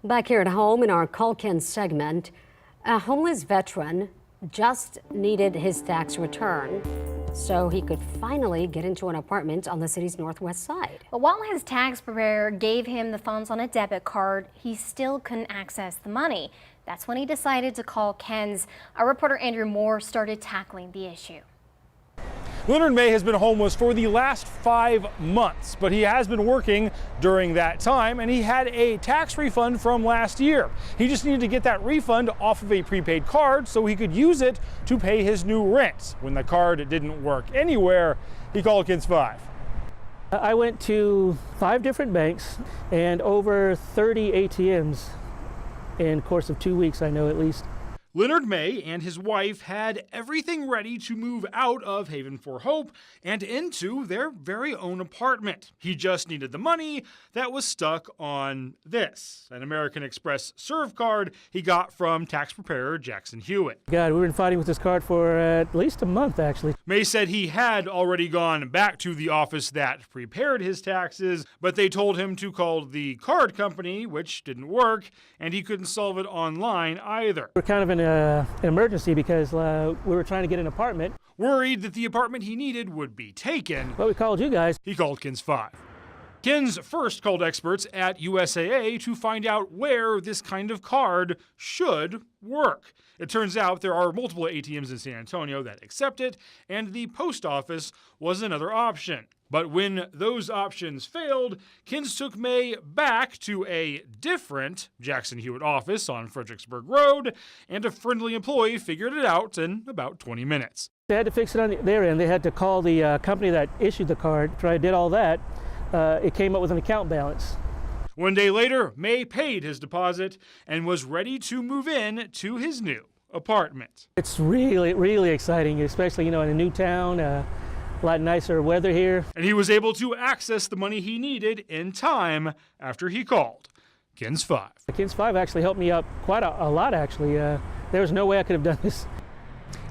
Back here at home in our Call KENS segment, a homeless veteran just needed his tax return so he could finally get into an apartment on the city's northwest side. But while his tax preparer gave him the funds on a debit card, he still couldn't access the money. That's when he decided to call KENS. Our reporter Andrew Moore started tackling the issue. Leonard Maye has been homeless for the last 5 months, but he has been working during that time, and he had a tax refund from last year. He just needed to get that refund off of a prepaid card so he could use it to pay his new rent. When the card didn't work anywhere, he called KENS 5. I went to 5 different banks and over 30 ATMs in the course of 2 weeks, I know at least. Leonard Maye and his wife had everything ready to move out of Haven for Hope and into their very own apartment. He just needed the money that was stuck on this, an American Express Serve card he got from tax preparer Jackson Hewitt. God, we've been fighting with this card for at least a month, actually. Maye said he had already gone back to the office that prepared his taxes, but they told him to call the card company, which didn't work, and he couldn't solve it online either. We're kind of in an emergency because we were trying to get an apartment. Worried that the apartment he needed would be taken, But we called you guys. he called KENS 5. KENS first called experts at USAA to find out where this kind of card should work. It turns out there are multiple ATMs in San Antonio that accept it, and the post office was another option. But when those options failed, KENS took Maye back to a different Jackson Hewitt office on Fredericksburg Road, and a friendly employee figured it out in about 20 minutes. They had to fix it on their end. They had to call the company that issued the card. Try did all that. It came up with an account balance. 1 day later, Maye paid his deposit and was ready to move in to his new apartment. It's really, really exciting, especially, in a new town. A lot nicer weather here. And he was able to access the money he needed in time after he called KENS 5. KENS 5 actually helped me out quite a lot, actually. There was no way I could have done this.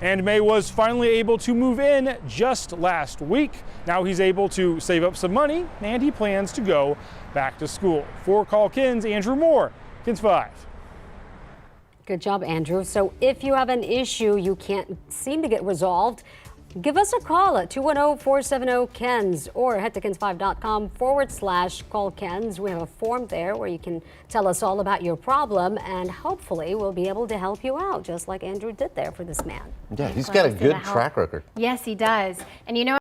And Maye was finally able to move in just last week. Now he's able to save up some money, and he plans to go back to school. For Call KENS, Andrew Moore, KENS 5. Good job, Andrew. So if you have an issue you can't seem to get resolved, give us a call at 210-470-KENS or head to KENS5.com/call KENS. We have a form there where you can tell us all about your problem, and hopefully we'll be able to help you out, just like Andrew did there for this man. Yeah, he's got a good track record. Yes, he does. And